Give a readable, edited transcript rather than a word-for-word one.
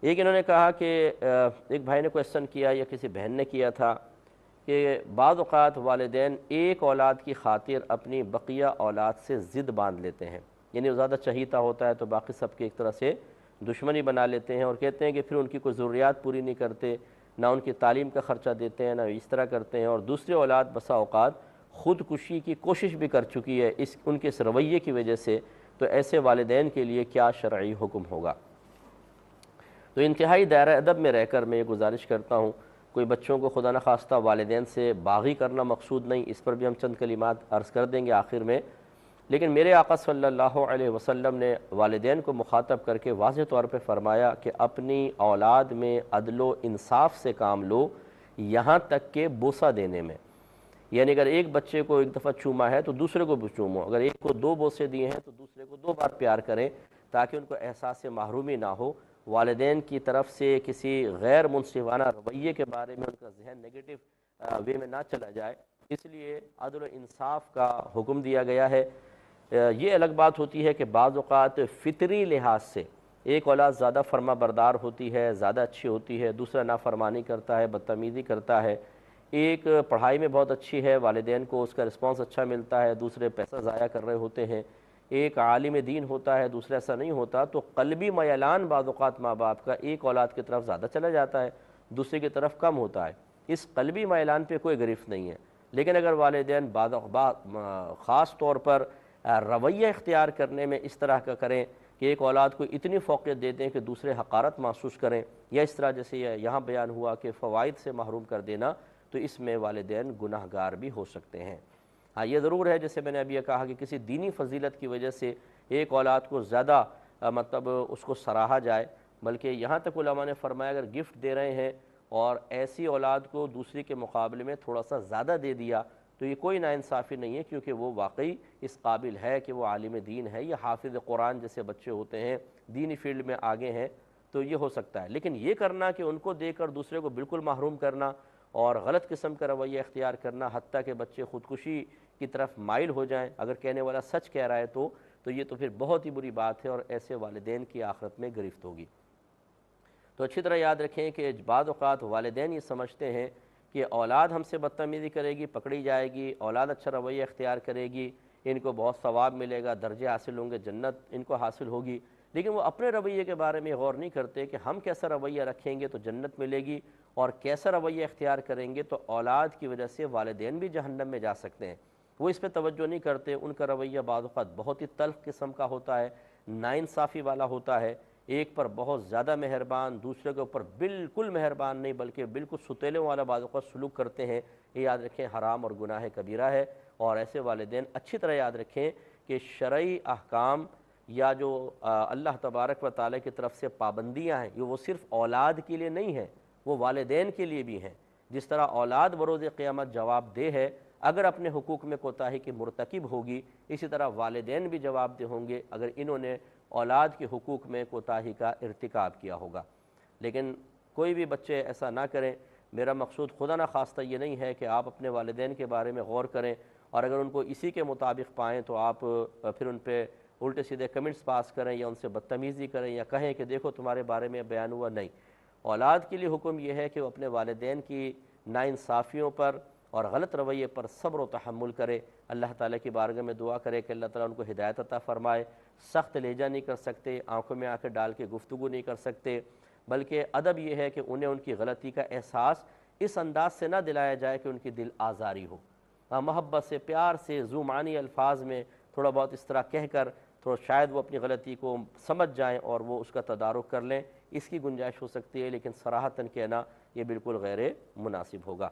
ایک انہوں نے کہا کہ ایک بھائی نے کویسچن کیا یا کسی بہن نے کیا تھا کہ بعض اوقات والدین ایک اولاد کی خاطر اپنی بقیہ اولاد سے ضد باندھ لیتے ہیں، یعنی وہ زیادہ چہیتا ہوتا ہے تو باقی سب کی ایک طرح سے دشمنی بنا لیتے ہیں، اور کہتے ہیں کہ پھر ان کی کوئی ضروریات پوری نہیں کرتے، نہ ان کی تعلیم کا خرچہ دیتے ہیں، نہ اس طرح کرتے ہیں، اور دوسری اولاد بسا اوقات خودکشی کی کوشش بھی کر چکی ہے ان کے اس رویے کی وجہ سے، تو ایسے والدین کے لیے کیا شرعی حکم ہوگا؟ تو انتہائی دائرہ ادب میں رہ کر میں یہ گزارش کرتا ہوں، کوئی بچوں کو خدا نخواستہ والدین سے باغی کرنا مقصود نہیں، اس پر بھی ہم چند کلمات عرض کر دیں گے آخر میں، لیکن میرے آقا صلی اللہ علیہ وسلم نے والدین کو مخاطب کر کے واضح طور پہ فرمایا کہ اپنی اولاد میں عدل و انصاف سے کام لو، یہاں تک کہ بوسہ دینے میں، یعنی اگر ایک بچے کو ایک دفعہ چوما ہے تو دوسرے کو بھی چومو، اگر ایک کو 2 بوسے دیے ہیں تو دوسرے کو 2 بار پیار کریں، تاکہ ان کو احساس محرومی نہ ہو، والدین کی طرف سے کسی غیر منصفانہ رویے کے بارے میں ان کا ذہن نیگیٹو وے میں نہ چلا جائے، اس لیے عدل و انصاف کا حکم دیا گیا ہے۔ یہ الگ بات ہوتی ہے کہ بعض اوقات فطری لحاظ سے ایک اولاد زیادہ فرما بردار ہوتی ہے، زیادہ اچھی ہوتی ہے، دوسرا نافرمانی کرتا ہے، بدتمیزی کرتا ہے، ایک پڑھائی میں بہت اچھی ہے، والدین کو اس کا رسپانس اچھا ملتا ہے، دوسرے پیسہ ضائع کر رہے ہوتے ہیں، ایک عالم دین ہوتا ہے، دوسرا ایسا نہیں ہوتا، تو قلبی میلان بعض اوقات ماں باپ کا ایک اولاد کی طرف زیادہ چلا جاتا ہے، دوسرے کی طرف کم ہوتا ہے، اس قلبی میلان پہ کوئی گرفت نہیں ہے، لیکن اگر والدین خاص طور پر رویہ اختیار کرنے میں اس طرح کا کریں کہ ایک اولاد کو اتنی فوقیت دے دیں کہ دوسرے حقارت محسوس کریں، یا اس طرح جیسے یہاں بیان ہوا کہ فوائد سے محروم کر دینا، تو اس میں والدین گناہ گار بھی ہو سکتے ہیں۔ ہاں یہ ضرور ہے، جیسے میں نے ابھی یہ کہا کہ کسی دینی فضیلت کی وجہ سے ایک اولاد کو زیادہ مطلب اس کو سراہا جائے، بلکہ یہاں تک علماء نے فرمایا اگر گفٹ دے رہے ہیں اور ایسی اولاد کو دوسری کے مقابلے میں تھوڑا سا زیادہ دے دیا تو یہ کوئی ناانصافی نہیں ہے، کیونکہ وہ واقعی اس قابل ہے کہ وہ عالم دین ہے، یا حافظ قرآن جیسے بچے ہوتے ہیں، دینی فیلڈ میں آگے ہیں، تو یہ ہو سکتا ہے۔ لیکن یہ کرنا کہ ان کو دے کر دوسرے کو بالکل محروم کرنا اور غلط قسم کا رویہ اختیار کرنا، حتیٰ کہ بچے خودکشی کی طرف مائل ہو جائیں، اگر کہنے والا سچ کہہ رہا ہے تو یہ تو پھر بہت ہی بری بات ہے، اور ایسے والدین کی آخرت میں گرفت ہوگی۔ تو اچھی طرح یاد رکھیں کہ بعض اوقات والدین یہ سمجھتے ہیں کہ اولاد ہم سے بدتمیزی کرے گی پکڑی جائے گی، اولاد اچھا رویہ اختیار کرے گی ان کو بہت ثواب ملے گا، درجے حاصل ہوں گے، جنت ان کو حاصل ہوگی، لیکن وہ اپنے رویے کے بارے میں غور نہیں کرتے کہ ہم کیسا رویہ رکھیں گے تو جنت ملے گی، اور کیسا رویہ اختیار کریں گے تو اولاد کی وجہ سے والدین بھی جہنم میں جا سکتے ہیں، وہ اس پہ توجہ نہیں کرتے۔ ان کا رویہ بعض اوقات بہت ہی تلخ قسم کا ہوتا ہے، ناانصافی والا ہوتا ہے، ایک پر بہت زیادہ مہربان، دوسرے کے اوپر بالکل مہربان نہیں بلکہ بالکل ستیلوں والا بعض اوقات سلوک کرتے ہیں، یہ یاد رکھیں حرام اور گناہ کبیرہ ہے، اور ایسے والدین اچھی طرح یاد رکھیں کہ شرعی احکام یا جو اللہ تبارک و تعالیٰ کی طرف سے پابندیاں ہیں، یہ وہ صرف اولاد کے لیے نہیں ہیں، وہ والدین کے لیے بھی ہیں۔ جس طرح اولاد بروز قیامت جواب دہ ہے اگر اپنے حقوق میں کوتاہی کی مرتکب ہوگی، اسی طرح والدین بھی جواب دہ ہوں گے اگر انہوں نے اولاد کے حقوق میں کوتاہی کا ارتکاب کیا ہوگا۔ لیکن کوئی بھی بچے ایسا نہ کریں، میرا مقصود خدا نہ خواستہ یہ نہیں ہے کہ آپ اپنے والدین کے بارے میں غور کریں اور اگر ان کو اسی کے مطابق پائیں تو آپ پھر ان پہ الٹے سیدھے کمنٹس پاس کریں یا ان سے بدتمیزی کریں یا کہیں کہ دیکھو تمہارے بارے میں بیان ہوا، نہیں۔ اولاد کے لیے حکم یہ ہے کہ وہ اپنے والدین کی ناانصافیوں پر اور غلط رویے پر صبر و تحمل کرے، اللہ تعالیٰ کی بارگاہ میں دعا کرے کہ اللہ تعالیٰ ان کو ہدایت عطا فرمائے، سخت لہجہ نہیں کر سکتے، آنکھوں میں آنکھیں ڈال کے گفتگو نہیں کر سکتے، بلکہ ادب یہ ہے کہ انہیں ان کی غلطی کا احساس اس انداز سے نہ دلایا جائے کہ ان کی دل آزاری ہو، محبت سے، پیار سے، ذو معنی الفاظ میں تھوڑا بہت اس طرح کہہ کر تو شاید وہ اپنی غلطی کو سمجھ جائیں اور وہ اس کا تدارک کر لیں، اس کی گنجائش ہو سکتی ہے، لیکن صراحتاً کہنا یہ بالکل غیر مناسب ہوگا۔